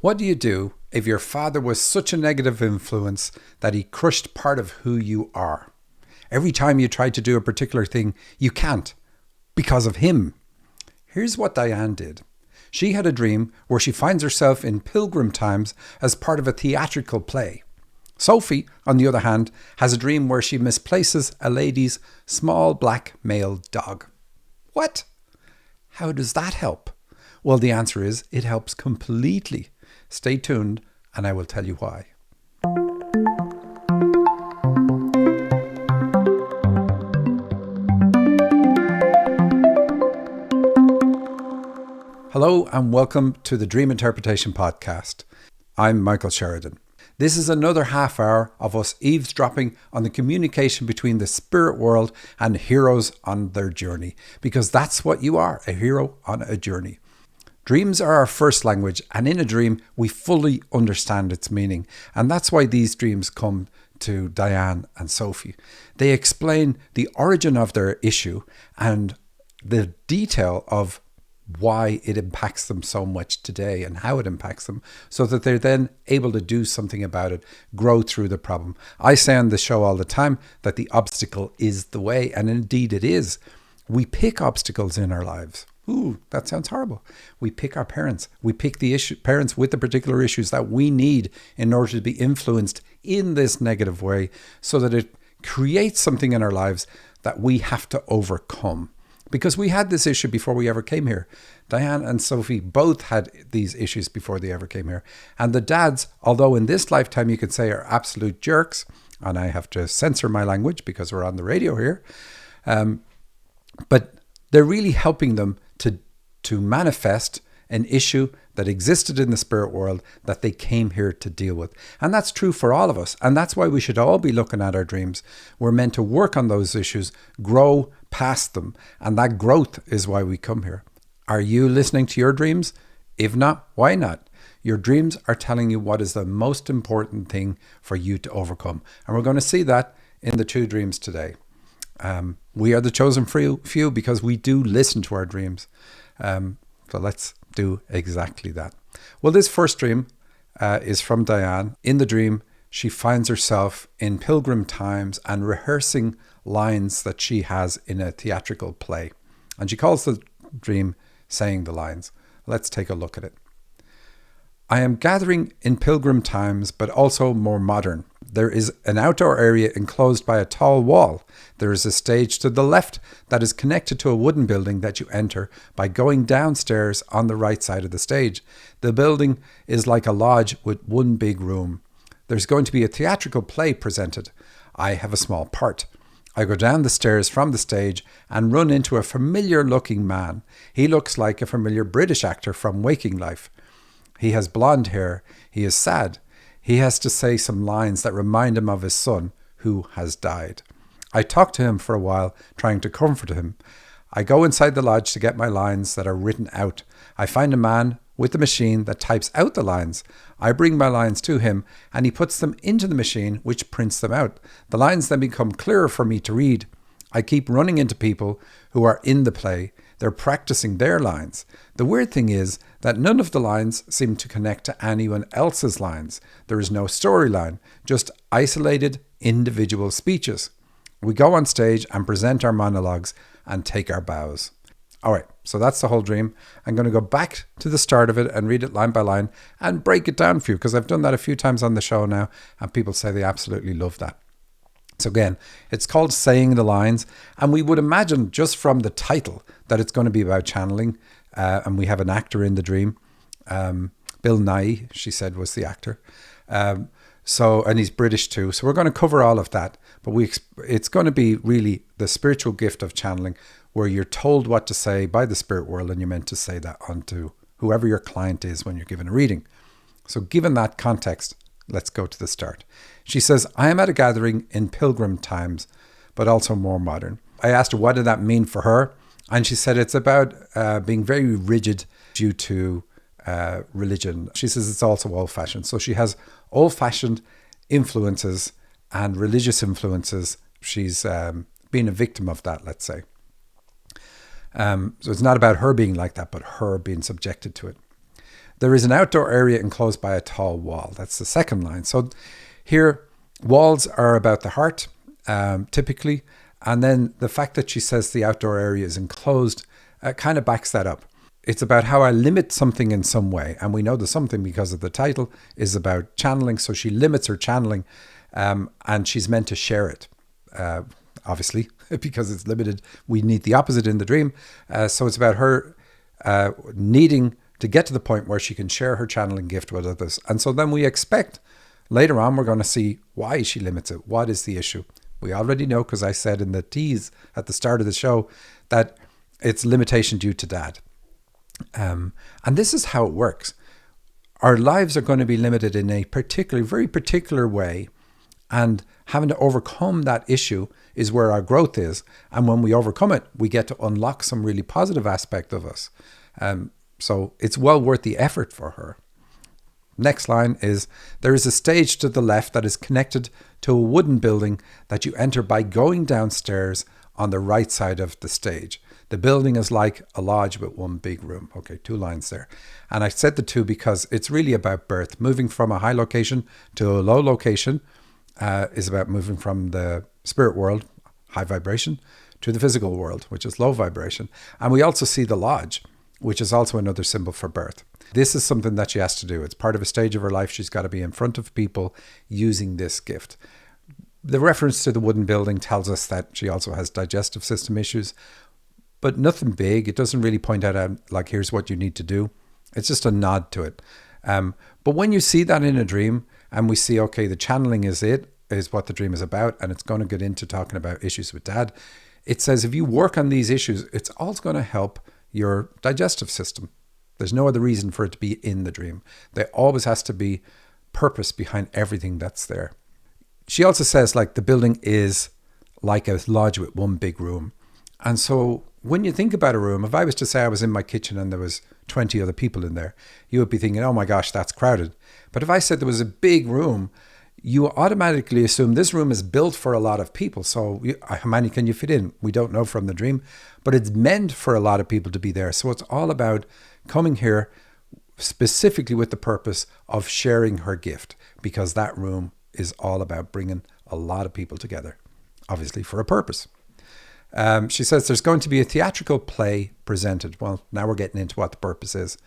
What do you do if your father was such a negative influence that he crushed part of who you are? Every time you try to do a particular thing, you can't because of him. Here's what Dianne did. She had a dream where she finds herself in pilgrim times as part of a theatrical play. Sofie, on the other hand, has a dream where she misplaces a lady's small black male dog. What? How does that help? Well, the answer is it helps completely. Stay tuned and I will tell you why. Hello and welcome to the Dream Interpretation Podcast. I'm Michael Sheridan. This is another half hour of us eavesdropping on the communication between the spirit world and heroes on their journey, because that's what you are, a hero on a journey. Dreams are our first language, and in a dream we fully understand its meaning, and that's why these dreams come to Dianne and Sofie. They explain the origin of their issue and the detail of why it impacts them so much today and how it impacts them, so that they're then able to do something about it, grow through the problem. I say on the show all the time that the obstacle is the way, and indeed it is. We pick obstacles in our lives. Ooh, that sounds horrible. We pick our parents. We pick the parents with the particular issues that we need in order to be influenced in this negative way, so that it creates something in our lives that we have to overcome. Because we had this issue before we ever came here. Dianne and Sofie both had these issues before they ever came here. And the dads, although in this lifetime you could say are absolute jerks, and I have to censor my language because we're on the radio here, but they're really helping them to manifest an issue that existed in the spirit world that they came here to deal with. And that's true for all of us. And that's why we should all be looking at our dreams. We're meant to work on those issues, grow past them. And that growth is why we come here. Are you listening to your dreams? If not, why not? Your dreams are telling you what is the most important thing for you to overcome. And we're going to see that in the two dreams today. We are the chosen few because we do listen to our dreams. So let's do exactly that. Well, this first dream is from Dianne. In the dream, she finds herself in pilgrim times and rehearsing lines that she has in a theatrical play. And she calls the dream saying the lines. Let's take a look at it. I am gathering in pilgrim times, but also more modern. There is an outdoor area enclosed by a tall wall. There is a stage to the left that is connected to a wooden building that you enter by going downstairs on the right side of the stage. The building is like a lodge with one big room. There's going to be a theatrical play presented. I have a small part. I go down the stairs from the stage and run into a familiar looking man. He looks like a familiar British actor from Waking Life. He has blonde hair. He is sad. He has to say some lines that remind him of his son, who has died. I talk to him for a while, trying to comfort him. I go inside the lodge to get my lines that are written out. I find a man with the machine that types out the lines. I bring my lines to him, and he puts them into the machine, which prints them out. The lines then become clearer for me to read. I keep running into people who are in the play. They're practicing their lines. The weird thing is that none of the lines seem to connect to anyone else's lines. There is no storyline, just isolated individual speeches. We go on stage and present our monologues and take our bows. All right, so that's the whole dream. I'm going to go back to the start of it and read it line by line and break it down for you, because I've done that a few times on the show now and people say they absolutely love that. So again, it's called Saying the Lines, and we would imagine just from the title that it's going to be about channeling, and we have an actor in the dream. Bill Nighy, she said, was the actor. And he's British too. So we're going to cover all of that, but it's going to be really the spiritual gift of channeling, where you're told what to say by the spirit world and you're meant to say that onto whoever your client is when you're given a reading. So given that context, let's go to the start. She says, I am at a gathering in pilgrim times, but also more modern. I asked her what did that mean for her, and she said it's about being very rigid due to religion. She says it's also old-fashioned. So she has old-fashioned influences and religious influences. She's been a victim of that, let's say. So it's not about her being like that, but her being subjected to it. There is an outdoor area enclosed by a tall wall. That's the second line. So here, walls are about the heart, typically. And then the fact that she says the outdoor area is enclosed kind of backs that up. It's about how I limit something in some way. And we know the something because of the title is about channeling. So she limits her channeling and she's meant to share it. Obviously, because it's limited, we need the opposite in the dream. So it's about her needing to get to the point where she can share her channeling gift with others. And so then we expect later on, we're going to see why she limits it. What is the issue? We already know, because I said in the tease at the start of the show, that it's limitation due to dad. And this is how it works. Our lives are going to be limited in a very particular way. And having to overcome that issue is where our growth is. And when we overcome it, we get to unlock some really positive aspect of us. So it's well worth the effort for her. Next line is, there is a stage to the left that is connected to a wooden building that you enter by going downstairs on the right side of the stage. The building is like a lodge with one big room. Okay, 2 lines there. And I said the 2 because it's really about birth. Moving from a high location to a low location is about moving from the spirit world, high vibration, to the physical world, which is low vibration. And we also see the lodge, which is also another symbol for birth. This is something that she has to do. It's part of a stage of her life. She's got to be in front of people using this gift. The reference to the wooden building tells us that she also has digestive system issues, but nothing big. It doesn't really point out, like, here's what you need to do. It's just a nod to it. But when you see that in a dream and we see, okay, the channeling is what the dream is about, and it's going to get into talking about issues with dad, it says if you work on these issues, it's also going to help your digestive system. There's no other reason for it to be in the dream. There always has to be purpose behind everything that's there. She also says, like, the building is like a lodge with one big room. And so when you think about a room, if I was to say I was in my kitchen and there was 20 other people in there, you would be thinking, oh my gosh, that's crowded. But if I said there was a big room, you automatically assume this room is built for a lot of people. So how many can you fit in? We don't know from the dream, but it's meant for a lot of people to be there. So it's all about coming here specifically with the purpose of sharing her gift, because that room is all about bringing a lot of people together, obviously for a purpose. She says there's going to be a theatrical play presented. Well, now we're getting into what the purpose is.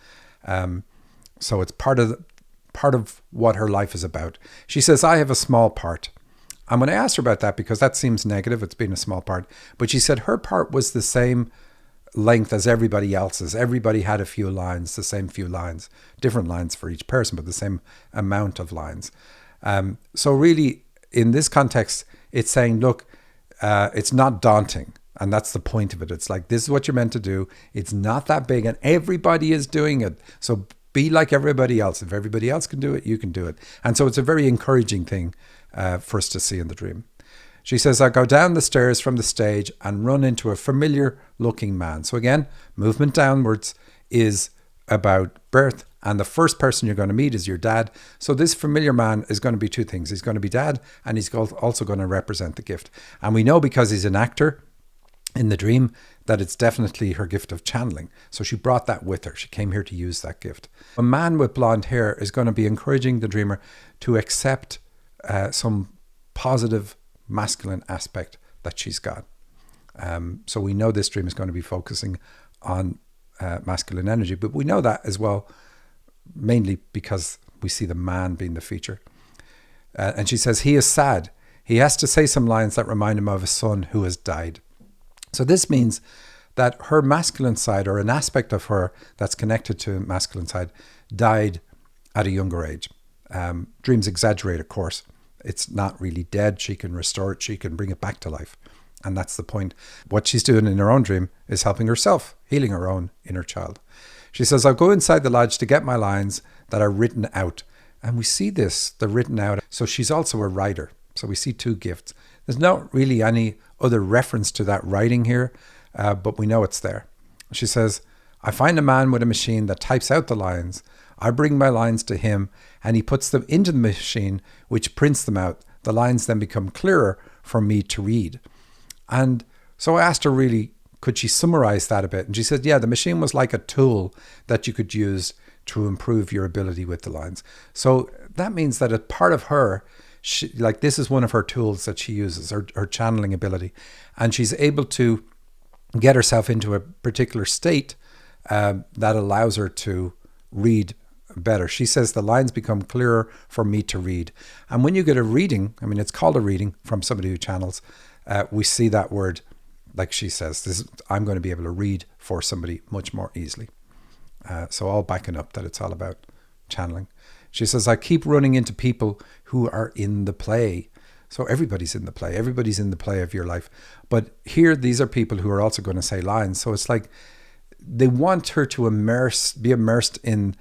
So it's part of what her life is about. She says, I have a small part. And when I asked her about that, because that seems negative, it's been a small part, but she said her part was the same length as everybody else's. Everybody had a few lines, the same few lines, different lines for each person, but the same amount of lines. So really, in this context, it's saying, look, it's not daunting. And that's the point of it. It's like, this is what you're meant to do. It's not that big and everybody is doing it. So be like everybody else. If everybody else can do it, you can do it. And so it's a very encouraging thing for us to see in the dream. She says, I go down the stairs from the stage and run into a familiar looking man. So again, movement downwards is about birth. And the first person you're going to meet is your dad. So this familiar man is going to be 2 things. He's going to be dad, and he's also going to represent the gift. And we know, because he's an actor in the dream, that it's definitely her gift of channeling. So she brought that with her. She came here to use that gift. A man with blonde hair is going to be encouraging the dreamer to accept some positive masculine aspect that she's got. So we know this dream is going to be focusing on masculine energy, but we know that as well, mainly because we see the man being the feature. And she says, he is sad. He has to say some lines that remind him of his son who has died. So this means that her masculine side, or an aspect of her that's connected to masculine side, died at a younger age. Dreams exaggerate, of course. It's not really dead. She can restore it. She can bring it back to life. And that's the point. What she's doing in her own dream is helping herself, healing her own inner child. She says, I'll go inside the lodge to get my lines that are written out. And we see this, the written out. So she's also a writer. So we see 2 gifts. There's not really any other reference to that writing here, but we know it's there. She says, I find a man with a machine that types out the lines. I bring my lines to him and he puts them into the machine, which prints them out. The lines then become clearer for me to read. And so I asked her, really, could she summarize that a bit? And she said, yeah, the machine was like a tool that you could use to improve your ability with the lines. So that means that a part of her, like this is one of her tools that she uses, her channeling ability, and she's able to get herself into a particular state that allows her to read better. She says the lines become clearer for me to read. And when you get a reading, I mean, it's called a reading from somebody who channels, we see that word, like she says, I'm going to be able to read for somebody much more easily. So all backing up that it's all about channeling. She says, I keep running into people who are in the play. So everybody's in the play. Everybody's in the play of your life. But here, these are people who are also going to say lines. So it's like they want her to be immersed in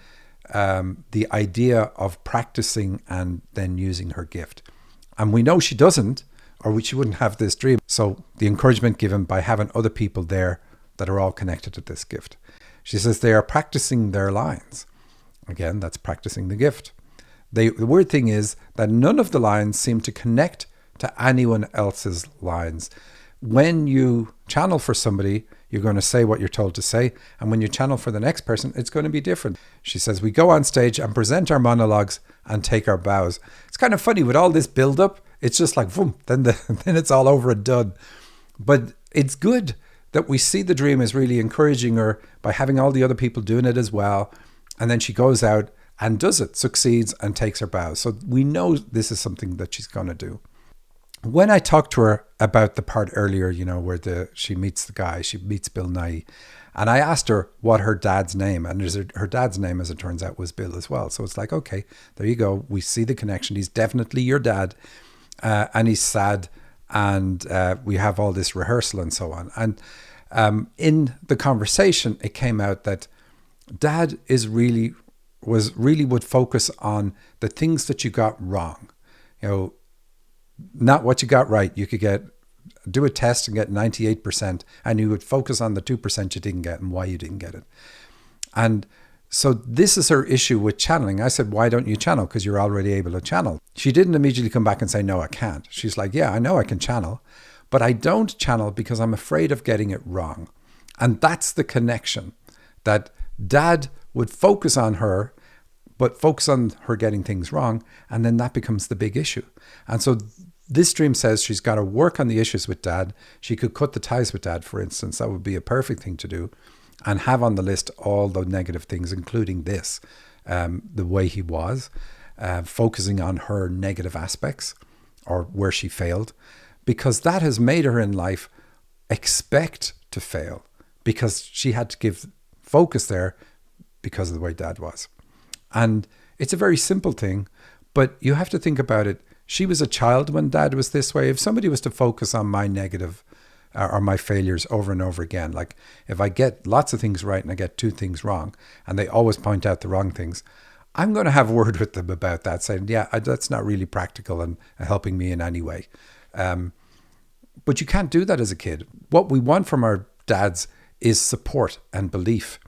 the idea of practicing and then using her gift. And we know she doesn't, or she wouldn't have this dream. So the encouragement given by having other people there that are all connected to this gift. She says they are practicing their lines. Again, that's practicing the gift. The weird thing is that none of the lines seem to connect to anyone else's lines. When you channel for somebody, you're going to say what you're told to say. And when you channel for the next person, it's going to be different. She says, we go on stage and present our monologues and take our bows. It's kind of funny with all this build up. It's just like, boom, then it's all over and done. But it's good that we see the dream is really encouraging her by having all the other people doing it as well. And then she goes out and does it, succeeds and takes her bows. So we know this is something that she's going to do. When I talked to her about the part earlier, where she meets the guy, she meets Bill Nighy, and I asked her what her dad's name, and her dad's name, as it turns out, was Bill as well. So it's like, okay, there you go. We see the connection. He's definitely your dad, and he's sad, and we have all this rehearsal and so on. And in the conversation, it came out that Dad would focus on the things that you got wrong, not what you got right. You could do a test and get 98%, and you would focus on the 2% you didn't get and why you didn't get it. And so this is her issue with channeling. I said, why don't you channel? Because you're already able to channel. She didn't immediately come back and say, no, I can't. She's like, yeah, I know I can channel, but I don't channel because I'm afraid of getting it wrong. And that's the connection, that Dad would focus on her, but focus on her getting things wrong. And then that becomes the big issue. And so this dream says she's got to work on the issues with Dad. She could cut the ties with Dad, for instance. That would be a perfect thing to do. And have on the list all the negative things, including this, the way he was, focusing on her negative aspects or where she failed, because that has made her in life expect to fail, because she had to give focus there because of the way Dad was. And it's a very simple thing, but you have to think about it. She was a child when Dad was this way. If somebody was to focus on my negative or my failures over and over again, like if I get lots of things right and I get 2 things wrong, and they always point out the wrong things, I'm going to have a word with them about that, saying, yeah, that's not really practical and helping me in any way. But you can't do that as a kid. What we want from our dads is support and belief.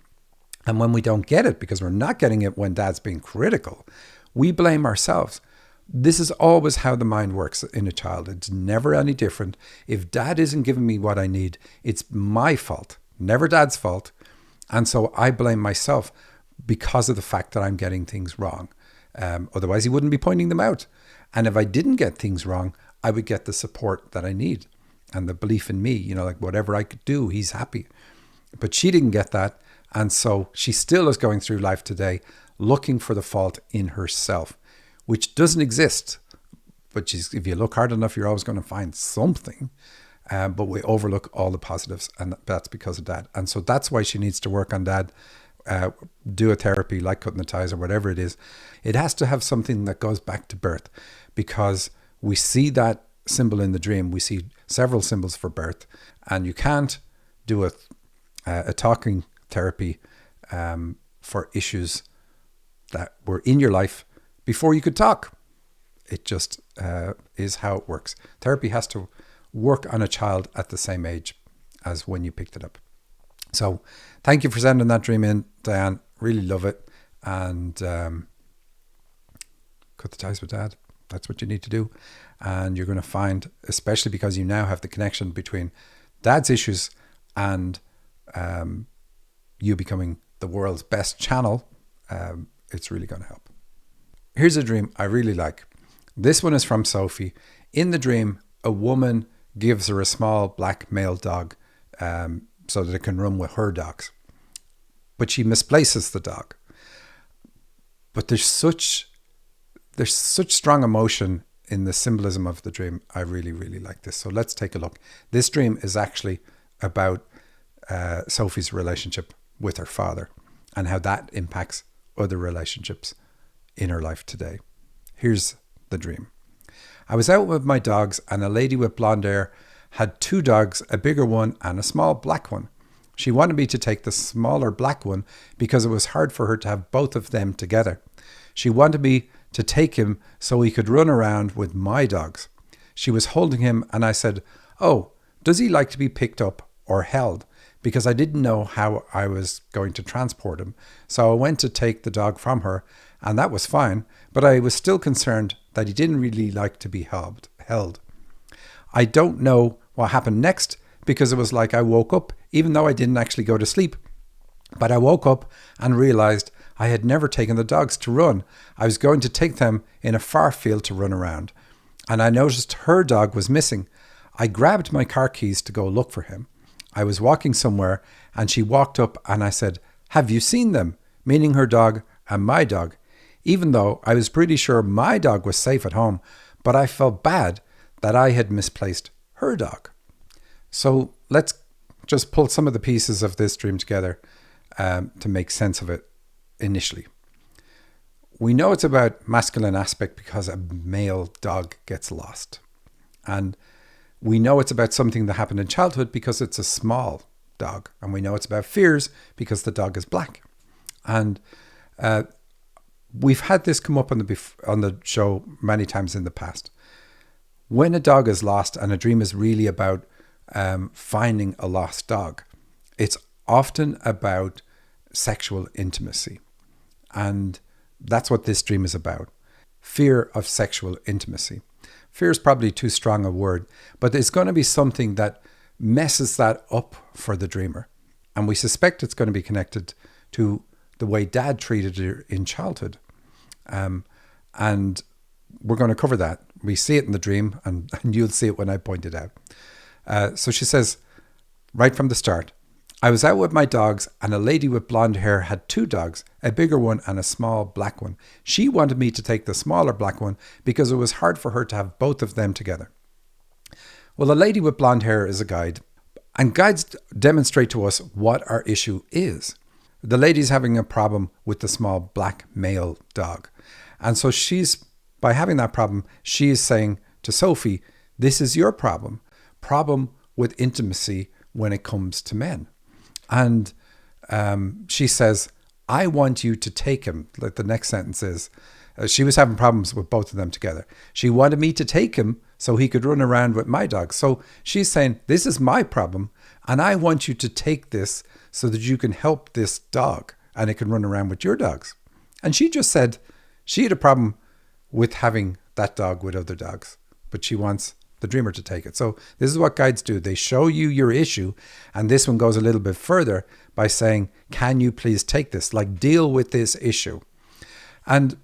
And when we don't get it, because we're not getting it when Dad's being critical, we blame ourselves. This is always how the mind works in a child. It's never any different. If Dad isn't giving me what I need, it's my fault, never Dad's fault. And so I blame myself because of the fact that I'm getting things wrong. Otherwise, he wouldn't be pointing them out. And if I didn't get things wrong, I would get the support that I need and the belief in me, like whatever I could do, he's happy. But she didn't get that. And so she still is going through life today looking for the fault in herself, which doesn't exist. But if you look hard enough, you're always going to find something. But we overlook all the positives, and that's because of Dad. And so that's why she needs to work on Dad, do a therapy like cutting the ties or whatever it is. It has to have something that goes back to birth, because we see that symbol in the dream. We see several symbols for birth, and you can't do a talking therapy for issues that were in your life before you could talk. It just is how it works. Therapy has to work on a child at the same age as when you picked it up. So thank you for sending that dream in, Dianne. Really love it. And cut the ties with Dad. That's what you need to do. And you're going to find, especially because you now have the connection between Dad's issues and you becoming the world's best channel, it's really going to help. Here's a dream I really like. This one is from Sofie. In the dream, a woman gives her a small black male dog so that it can run with her dogs. But she misplaces the dog. But there's such strong emotion in the symbolism of the dream. I really, really like this. So let's take a look. This dream is actually about Sofie's relationship with her father and how that impacts other relationships in her life today. Here's the dream. I was out with my dogs and a lady with blonde hair had two dogs, a bigger one and a small black one. She wanted me to take the smaller black one because it was hard for her to have both of them together. She wanted me to take him so he could run around with my dogs. She was holding him and I said, "Oh, does he like to be picked up or held?" Because I didn't know how I was going to transport him. So I went to take the dog from her and that was fine, but I was still concerned that he didn't really like to be held. I don't know what happened next because it was like I woke up, even though I didn't actually go to sleep. But I woke up and realized I had never taken the dogs to run. I was going to take them in a far field to run around. And I noticed her dog was missing. I grabbed my car keys to go look for him. I was walking somewhere and she walked up and I said, "Have you seen them?" Meaning her dog and my dog. Even though I was pretty sure my dog was safe at home, but I felt bad that I had misplaced her dog. So let's just pull some of the pieces of this dream together to make sense of it initially. We know it's about masculine aspect because a male dog gets lost. And we know it's about something that happened in childhood because it's a small dog. And we know it's about fears because the dog is black. And we've had this come up on the show many times in the past. When a dog is lost and a dream is really about finding a lost dog, it's often about sexual intimacy. And that's what this dream is about. Fear of sexual intimacy. Fear is probably too strong a word, but it's going to be something that messes that up for the dreamer. And we suspect it's going to be connected to the way dad treated her in childhood. And we're going to cover that. We see it in the dream and you'll see it when I point it out. So she says, right from the start, I was out with my dogs and a lady with blonde hair had two dogs, a bigger one and a small black one. She wanted me to take the smaller black one because it was hard for her to have both of them together. Well, the lady with blonde hair is a guide, and guides demonstrate to us what our issue is. The lady's having a problem with the small black male dog. And so by having that problem, she is saying to Sofie, this is your problem with intimacy when it comes to men. And she says, I want you to take him. Like the next sentence is, she was having problems with both of them together. She wanted me to take him so he could run around with my dog. So she's saying, this is my problem, and I want you to take this so that you can help this dog and it can run around with your dogs. And she just said she had a problem with having that dog with other dogs, but she wants the dreamer to take it. So this is what guides do. They show you your issue, and this one goes a little bit further by saying, can you please take this? Like, deal with this issue. And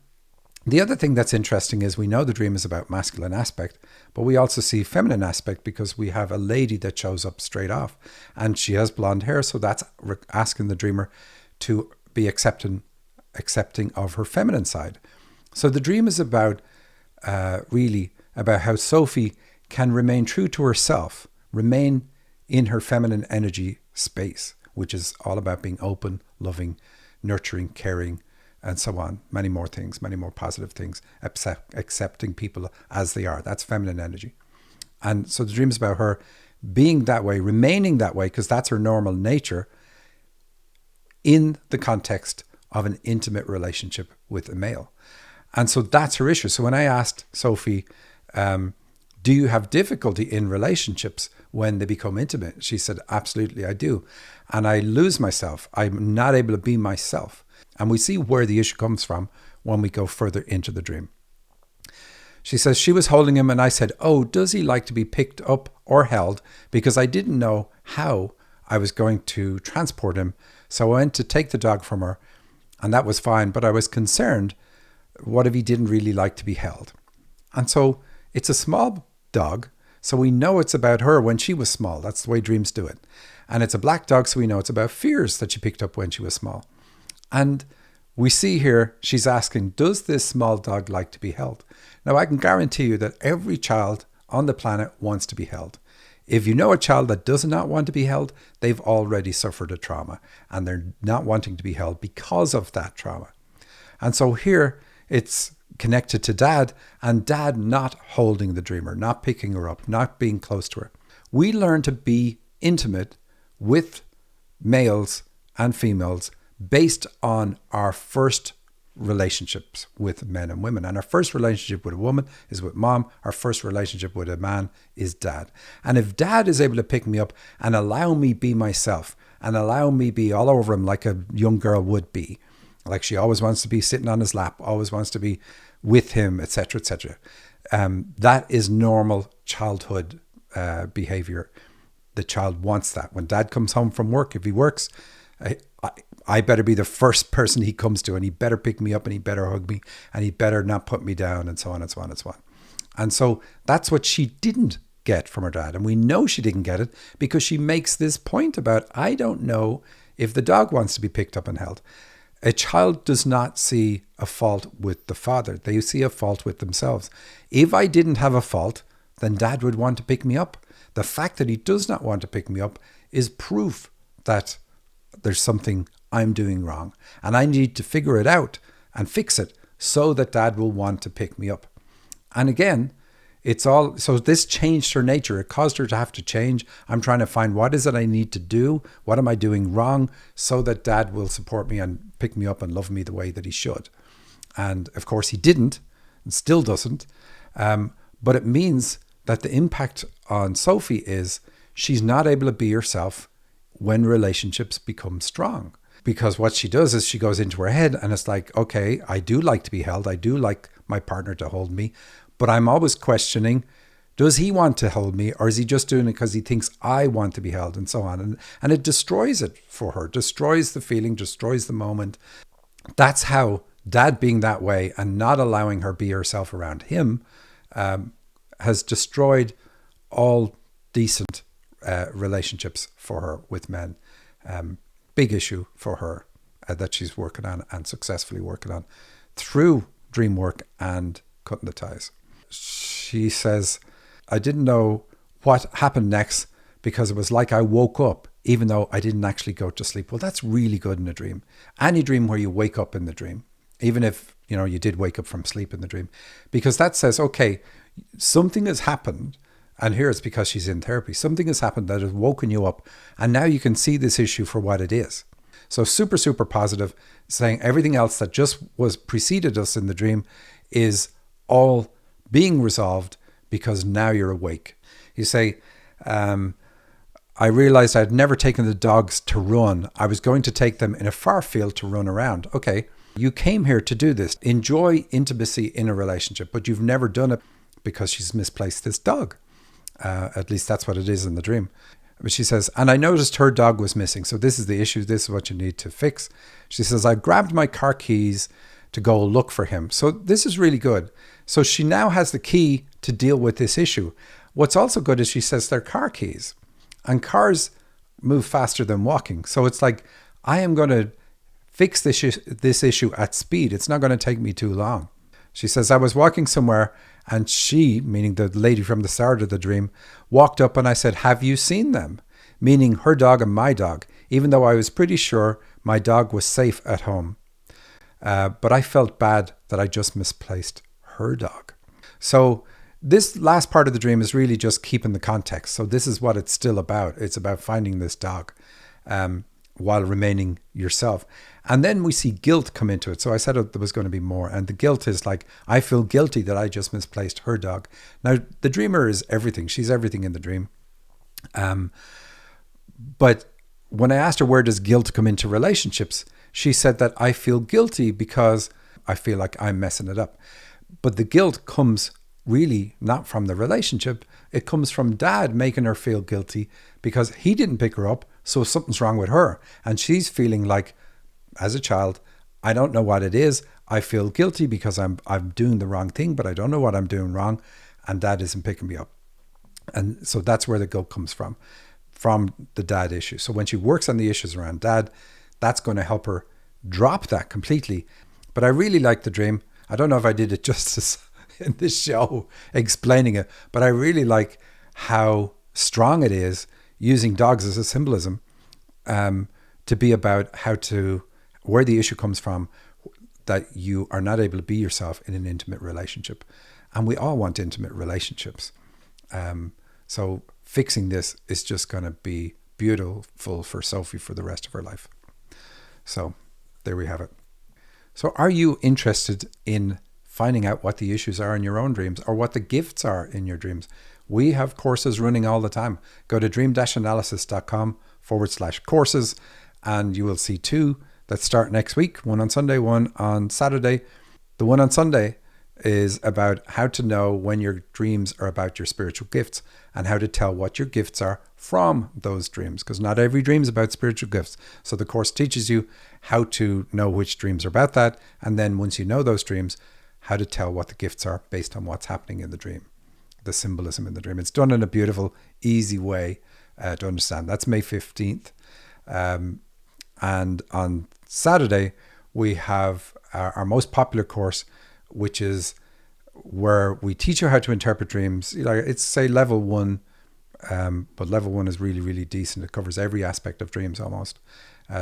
the other thing that's interesting is we know the dream is about masculine aspect, but we also see feminine aspect because we have a lady that shows up straight off and she has blonde hair. So that's asking the dreamer to be accepting of her feminine side. So the dream is about really about how Sofie can remain true to herself, remain in her feminine energy space, which is all about being open, loving, nurturing, caring, and so on. Many more things, many more positive things, accepting people as they are. That's feminine energy. And so the dream is about her being that way, remaining that way, because that's her normal nature in the context of an intimate relationship with a male. And so that's her issue. So when I asked Sofie, do you have difficulty in relationships when they become intimate? She said, absolutely, I do. And I lose myself. I'm not able to be myself. And we see where the issue comes from when we go further into the dream. She says, she was holding him and I said, oh, does he like to be picked up or held? Because I didn't know how I was going to transport him. So I went to take the dog from her And that was fine. But I was concerned, what if he didn't really like to be held? And so it's a small dog. So we know it's about her when she was small. That's the way dreams do it. And it's a black dog. So we know it's about fears that she picked up when she was small. And we see here, she's asking, does this small dog like to be held? Now, I can guarantee you that every child on the planet wants to be held. If you know a child that does not want to be held, they've already suffered a trauma and they're not wanting to be held because of that trauma. And so here it's connected to dad, and dad not holding the dreamer, not picking her up, not being close to her. We learn to be intimate with males and females based on our first relationships with men and women. And our first relationship with a woman is with mom. Our first relationship with a man is dad. And if dad is able to pick me up and allow me be myself and allow me be all over him like a young girl would be, like she always wants to be sitting on his lap, always wants to be with him, etc., etc. That is normal childhood behavior. The child wants that. When dad comes home from work, if he works, I better be the first person he comes to, and he better pick me up and he better hug me and he better not put me down, and so on and so on and so on. And so that's what she didn't get from her dad. And we know she didn't get it because she makes this point about, I don't know if the dog wants to be picked up and held. A child does not see a fault with the father. They see a fault with themselves. If I didn't have a fault, then dad would want to pick me up. The fact that he does not want to pick me up is proof that there's something I'm doing wrong. And I need to figure it out and fix it so that dad will want to pick me up. And again, so this changed her nature. It caused her to have to change. I'm trying to find, what is it I need to do? What am I doing wrong so that dad will support me and pick me up and love me the way that he should? And of course he didn't, and still doesn't. But it means that the impact on Sofie is she's not able to be herself when relationships become strong. Because what she does is she goes into her head and it's like, okay, I do like to be held. I do like my partner to hold me. But I'm always questioning, does he want to hold me, or is he just doing it because he thinks I want to be held, and so on. And it destroys it for her, destroys the feeling, destroys the moment. That's how dad being that way and not allowing her be herself around him has destroyed all decent relationships for her with men. Big issue for her that she's working on and successfully working on through dream work and cutting the ties. She says, I didn't know what happened next because it was like I woke up even though I didn't actually go to sleep. Well, that's really good in a dream. Any dream where you wake up in the dream, even if you did wake up from sleep in the dream, because that says, okay, something has happened. And here it's because she's in therapy. Something has happened that has woken you up. And now you can see this issue for what it is. So super, super positive, saying everything else that just was preceded us in the dream is all being resolved because now you're awake. You say, I realized I'd never taken the dogs to run. I was going to take them in a far field to run around. Okay, you came here to do this. Enjoy intimacy in a relationship, but you've never done it because she's misplaced this dog. At least that's what it is in the dream. But she says, and I noticed her dog was missing. So this is the issue. This is what you need to fix. She says, I grabbed my car keys to go look for him. So this is really good. So she now has the key to deal with this issue. What's also good is she says they're car keys, and cars move faster than walking. So it's like, I am going to fix this issue at speed. It's not going to take me too long. She says, I was walking somewhere and she, meaning the lady from the start of the dream, walked up and I said, have you seen them? Meaning her dog and my dog, even though I was pretty sure my dog was safe at home. But I felt bad that I just misplaced her dog. So this last part of the dream is really just keeping the context. So this is what it's still about. It's about finding this dog while remaining yourself. And then we see guilt come into it. So I said there was going to be more. And the guilt is like, I feel guilty that I just misplaced her dog. Now, the dreamer is everything. She's everything in the dream. But when I asked her, where does guilt come into relationships? She said that I feel guilty because I feel like I'm messing it up. But the guilt comes really not from the relationship. It comes from dad making her feel guilty because he didn't pick her up. So something's wrong with her. And she's feeling like, as a child, I don't know what it is. I feel guilty because I'm doing the wrong thing, but I don't know what I'm doing wrong, and Dad isn't picking me up. And so that's where the guilt comes from the dad issue. So when she works on the issues around Dad, that's going to help her drop that completely. But I really like the dream. I don't know if I did it justice in this show explaining it, but I really like how strong it is using dogs as a symbolism, to be about where the issue comes from, that you are not able to be yourself in an intimate relationship. And we all want intimate relationships. So fixing this is just going to be beautiful for Sofie for the rest of her life. So there we have it. So are you interested in finding out what the issues are in your own dreams, or what the gifts are in your dreams? We have courses running all the time. Go to dream-analysis.com/courses, and you will see 2 that start next week, one on Sunday, one on Saturday. The one on Sunday is about how to know when your dreams are about your spiritual gifts, and how to tell what your gifts are from those dreams, because not every dream is about spiritual gifts. So the course teaches you how to know which dreams are about that, and then once you know those dreams, how to tell what the gifts are based on what's happening in the dream, the symbolism in the dream. It's done in a beautiful, easy way to understand. That's May 15th. And on Saturday, we have our most popular course, which is where we teach you how to interpret dreams. It's, say, level 1, but level 1 is really, really decent. It covers every aspect of dreams almost.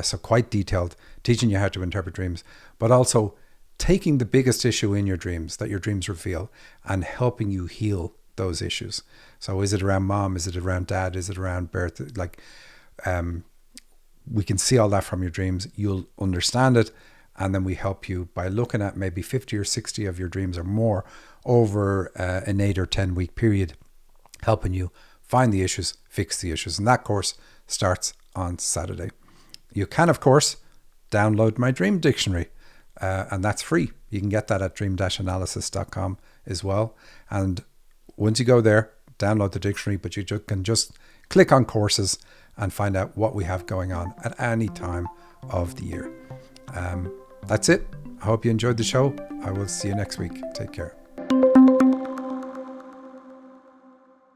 So quite detailed, teaching you how to interpret dreams, but also taking the biggest issue in your dreams that your dreams reveal and helping you heal those issues. So is it around mom? Is it around dad? Is it around birth? We can see all that from your dreams. You'll understand it. And then we help you by looking at maybe 50 or 60 of your dreams or more over an 8 or 10 week period, helping you find the issues, fix the issues. And that course starts on Saturday. You can, of course, download my dream dictionary, and that's free. You can get that at dream-analysis.com as well. And once you go there, download the dictionary, but you can just click on courses and find out what we have going on at any time of the year. That's it. I hope you enjoyed the show. I will see you next week. Take care.